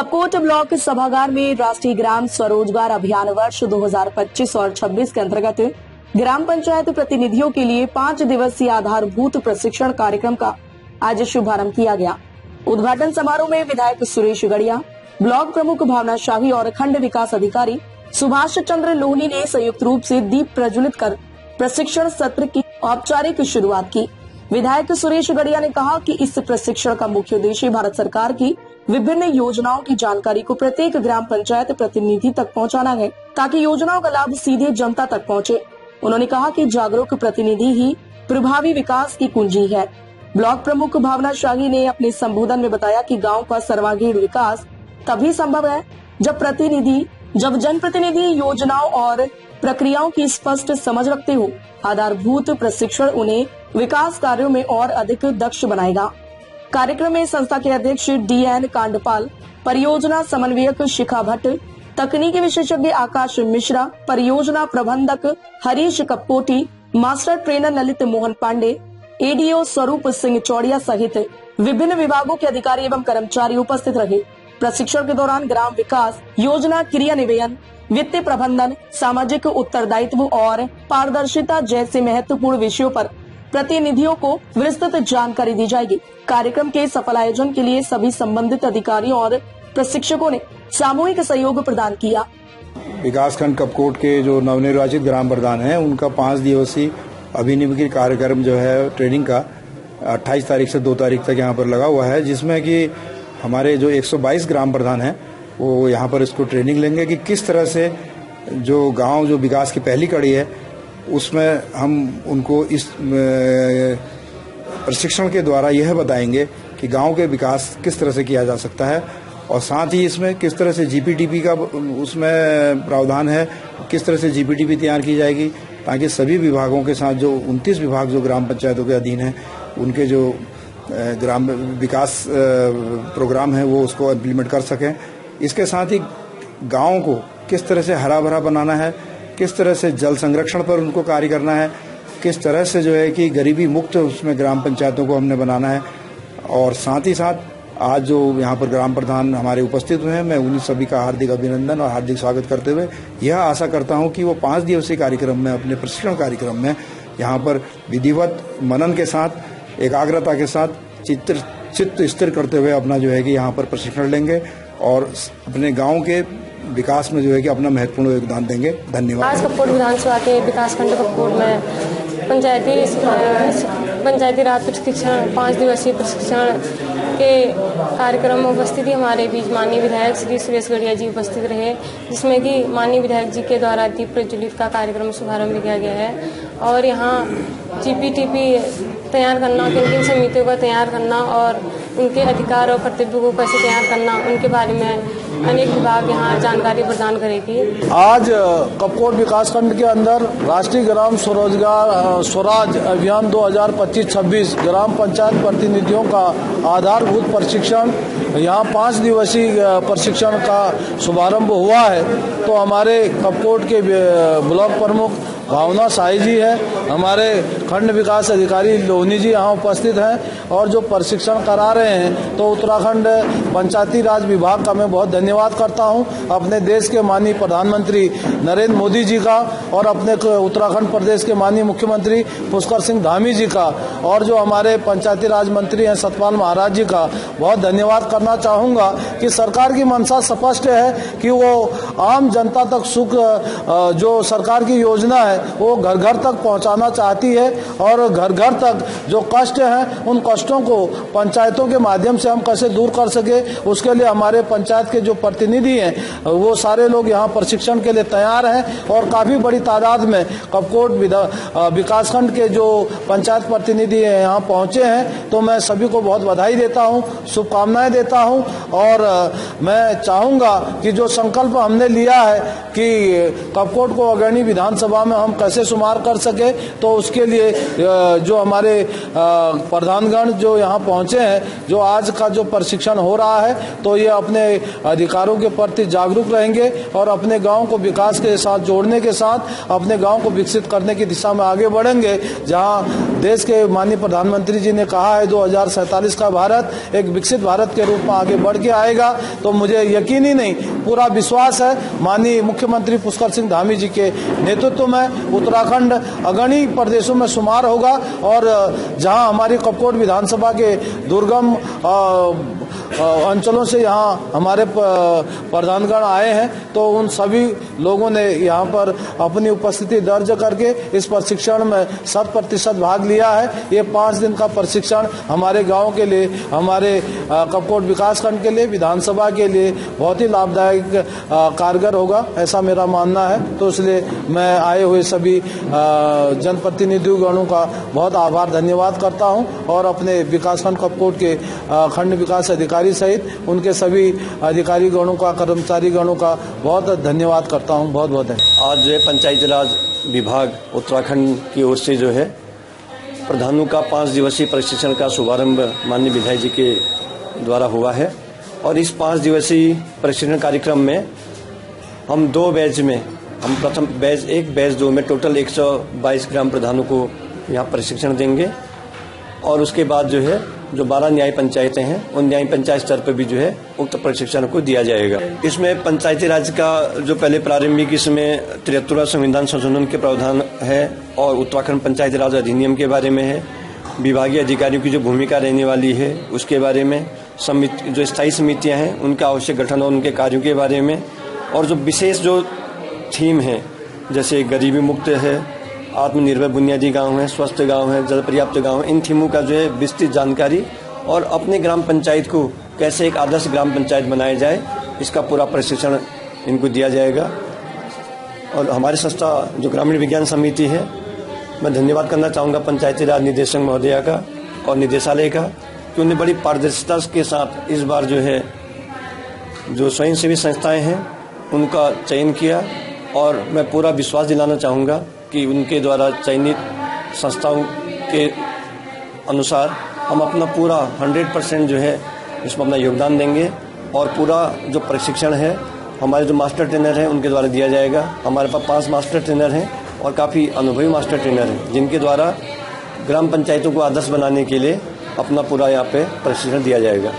Kapkot block सभागार में राष्ट्रीय ग्राम स्वरोजगार अभियान वर्ष 2025 और 26 के अंतर्गत ग्राम पंचायत प्रतिनिधियों के लिए 5 दिवसीय आधारभूत प्रशिक्षण कार्यक्रम का आज शुभारंभ किया गया। उद्घाटन समारोह में विधायक सुरेश गड़िया, ब्लॉक प्रमुख भावना शाही और खंड विकास अधिकारी सुभाष चंद्र लोहनी ने संयुक्त रूप से दीप प्रज्वलित कर प्रशिक्षण सत्र की औपचारिक शुरुआत की। विधायक सुरेश गड़िया ने कहा कि इस प्रशिक्षण का मुख्य उद्देश्य भारत सरकार की विभिन्न योजनाओं की जानकारी को प्रत्येक ग्राम पंचायत प्रतिनिधि तक पहुंचाना है, ताकि योजनाओं का लाभ सीधे जनता तक पहुंचे। उन्होंने कहा कि जागरूक प्रतिनिधि ही प्रभावी विकास की कुंजी है। ब्लॉक प्रमुख भावना शाही ने अपने संबोधन में बताया कि गांव का सर्वांगीण विकास तभी संभव है जब जनप्रतिनिधि योजनाओं और प्रक्रियाओं की स्पष्ट समझ रखते हो। आधारभूत प्रशिक्षण उन्हें विकास कार्यों में और अधिक दक्ष बनाएगा। कार्यक्रम में संस्था के अध्यक्ष DN कांडपाल, परियोजना समन्वयक शिखा भट्ट, तकनीकी विशेषज्ञ आकाश मिश्रा, परियोजना प्रबंधक Harish Kapkoti, master trainer Lalit Mohan Pande, ADO Swaroop Singh Chowdiah सहित विभिन्न विभागों के अधिकारी एवं कर्मचारी उपस्थित रहे। प्रशिक्षण के दौरान ग्राम विकास योजना क्रियान्वयन, वित्तीय प्रबंधन, सामाजिक उत्तरदायित्व और पारदर्शिता जैसे महत्वपूर्ण विषयों पर प्रतिनिधियों को विस्तृत जानकारी दी जाएगी। कार्यक्रम के सफल आयोजन के लिए सभी संबंधित अधिकारियों और प्रशिक्षकों ने सामूहिक सहयोग प्रदान किया। विकासखंड कपकोट के जो नवनिर्वाचित ग्राम प्रधान हैं, उनका 5 दिवसीय अभिनवीन कार्यक्रम जो है ट्रेनिंग का 28 तारीख से 2 तारीख तक यहाँ पर लगा हुआ है, जिसमें कि हमारे जो 122 ग्राम प्रधान हैं वो यहाँ पर इसको ट्रेनिंग लेंगे कि किस तरह से जो गांव जो विकास की पहली कड़ी है उसमें हम उनको इस प्रशिक्षण के द्वारा यह बताएंगे कि गांव के विकास किस तरह से किया जा सकता है, और साथ ही इसमें किस तरह से GPTP का उसमें प्रावधान है, किस तरह से GPTP तैयार की जाएगी, ताकि सभी विभागों के साथ जो 29 विभाग जो ग्राम पंचायतों के अधीन हैं उनके जो ग्राम विकास प्रोग्राम है वो उसको इम्प्लीमेंट कर सकें। इसके साथ ही गाँव को किस तरह से हरा भरा बनाना है, किस तरह से जल संरक्षण पर उनको कार्य करना है, किस तरह से जो है कि गरीबी मुक्त उसमें ग्राम पंचायतों को हमने बनाना है। और साथ ही साथ आज जो यहाँ पर ग्राम प्रधान हमारे उपस्थित हुए हैं, मैं उन्हीं सभी का हार्दिक अभिनंदन और हार्दिक स्वागत करते हुए यह आशा करता हूँ कि वो 5 दिवसीय कार्यक्रम में, अपने प्रशिक्षण कार्यक्रम में यहाँ पर विधिवत मनन के साथ, एकाग्रता के साथ, चित्त स्थिर करते हुए अपना जो है कि यहाँ पर प्रशिक्षण लेंगे और अपने गाँव के विकास में जो है कि अपना महत्वपूर्ण योगदान देंगे। धन्यवाद। आज कपकोट विधानसभा के विकासखंड कपकोट में पंचायती राज प्रशिक्षण 5 दिवसीय प्रशिक्षण के कार्यक्रम में उपस्थिति हमारे बीच माननीय विधायक श्री सुरेश गड़िया जी उपस्थित रहे, जिसमें कि माननीय विधायक जी के द्वारा दीप प्रज्वलित का कार्यक्रम शुभारंभ किया गया है। और यहाँ GPTP तैयार करना, किन समितियों का तैयार करना और उनके अधिकार और कर्तव्यों को कैसे तैयार करना, उनके बारे में अनेक विभाग यहाँ जानकारी प्रदान करेगी। आज कपकोट विकासखंड के अंदर राष्ट्रीय ग्राम स्वराज अभियान 2025-26 ग्राम पंचायत प्रतिनिधियों का आधारभूत प्रशिक्षण, यहाँ 5 दिवसीय प्रशिक्षण का शुभारंभ हुआ है। तो हमारे कपकोट के ब्लॉक प्रमुख भावना शाही जी है, हमारे खंड विकास अधिकारी लोहनी जी यहाँ उपस्थित हैं और जो प्रशिक्षण करा रहे हैं, तो उत्तराखंड पंचायती राज विभाग का मैं बहुत धन्यवाद करता हूँ, अपने देश के माननीय प्रधानमंत्री नरेंद्र मोदी जी का और अपने उत्तराखंड प्रदेश के माननीय मुख्यमंत्री पुष्कर सिंह धामी जी का और जो हमारे पंचायती राज मंत्री हैं सतपाल महाराज जी का बहुत धन्यवाद करना चाहूँगा कि सरकार की मंशा स्पष्ट है कि वो आम जनता तक सुख, जो सरकार की योजना है वो घर घर तक पहुंचाना चाहती है और घर घर तक जो कष्ट हैं उन कष्टों को पंचायतों के माध्यम से हम कैसे दूर कर सके, उसके लिए हमारे पंचायत के जो प्रतिनिधि हैं वो सारे लोग यहाँ प्रशिक्षण के लिए तैयार हैं और काफ़ी बड़ी तादाद में कपकोट विकासखंड के जो पंचायत प्रतिनिधि हैं यहाँ पहुँचे हैं। तो मैं सभी को बहुत बधाई देता हूँ, शुभकामनाएं देता हूँ और मैं चाहूँगा कि जो संकल्प हमने लिया है कि कपकोट को अग्रणी विधानसभा में हम कैसे शुमार कर सके, तो उसके लिए जो हमारे प्रधानगण जो यहाँ पहुंचे हैं, जो आज का जो प्रशिक्षण हो रहा है, तो ये अपने अधिकारों के प्रति जागरूक रहेंगे और अपने गांव को विकास के साथ जोड़ने के साथ अपने गांव को विकसित करने की दिशा में आगे बढ़ेंगे। जहां देश के माननीय प्रधानमंत्री जी ने कहा है 2047 का भारत एक विकसित भारत के रूप में आगे बढ़ के आएगा, तो मुझे यकीन ही नहीं पूरा विश्वास है माननीय मुख्यमंत्री पुष्कर सिंह धामी जी के नेतृत्व में उत्तराखंड अग्रणी प्रदेशों में शुमार होगा। और जहां हमारी कपकोट विधानसभा के दुर्गम अंचलों से यहाँ हमारे प्रधानगण आए हैं, तो उन सभी लोगों ने यहाँ पर अपनी उपस्थिति दर्ज करके इस प्रशिक्षण में 100% भाग लिया है। ये 5 दिन का प्रशिक्षण हमारे गांव के लिए, हमारे कपकोट विकासखंड के लिए, विधानसभा के लिए बहुत ही लाभदायक कारगर होगा, ऐसा मेरा मानना है। तो इसलिए मैं आए हुए सभी जनप्रतिनिधिगणों का बहुत आभार धन्यवाद करता हूँ और अपने विकासखंड कपकोट के खंड विकास अधिकारी सहित उनके सभी अधिकारी गणों का, कर्मचारी गणों का बहुत धन्यवाद करता हूं। बहुत बहुत आज जो है पंचायती राज विभाग उत्तराखंड की ओर से जो है प्रधानों का 5 दिवसीय प्रशिक्षण का शुभारंभ माननीय विधायक जी के द्वारा हुआ है। और इस 5 दिवसीय प्रशिक्षण कार्यक्रम में हम 2 बैच में, हम प्रथम बैच 1, बैच 2 में टोटल 122 ग्राम प्रधानों को यहाँ प्रशिक्षण देंगे। और उसके बाद जो है जो 12 न्याय पंचायतें हैं, उन न्याय पंचायत स्तर पर भी जो है उक्त प्रशिक्षण को दिया जाएगा। इसमें पंचायती राज का जो पहले प्रारंभिक इसमें 73वां संविधान संशोधन के प्रावधान है और उत्तराखंड पंचायती राज अधिनियम के बारे में है, विभागीय अधिकारियों की जो भूमिका रहने वाली है उसके बारे में, समिति जो स्थायी समितियां हैं उनका आवश्यक गठन और उनके कार्यों के बारे में, और जो विशेष जो थीम है जैसे गरीबी मुक्त है, आत्मनिर्भर बुनियादी गांव है, स्वस्थ गांव है, जल पर्याप्त गांव है, इन थीमों का जो है विस्तृत जानकारी और अपने ग्राम पंचायत को कैसे एक आदर्श ग्राम पंचायत बनाया जाए, इसका पूरा प्रशिक्षण इनको दिया जाएगा। और हमारी संस्था जो ग्रामीण विज्ञान समिति है, मैं धन्यवाद करना चाहूँगा पंचायती राज निदेशक महोदया का और निदेशालय का कि उन्हें बड़ी पारदर्शिता के साथ इस बार जो है जो स्वयंसेवी संस्थाएँ हैं उनका चयन किया। और मैं पूरा विश्वास दिलाना चाहूँगा कि उनके द्वारा चयनित संस्थाओं के अनुसार हम अपना पूरा 100% जो है इसमें अपना योगदान देंगे। और पूरा जो प्रशिक्षण है हमारे जो मास्टर ट्रेनर हैं उनके द्वारा दिया जाएगा। हमारे पास 5 मास्टर ट्रेनर हैं और काफ़ी अनुभवी मास्टर ट्रेनर हैं, जिनके द्वारा ग्राम पंचायतों को आदर्श बनाने के लिए अपना पूरा यहाँ पे प्रशिक्षण दिया जाएगा।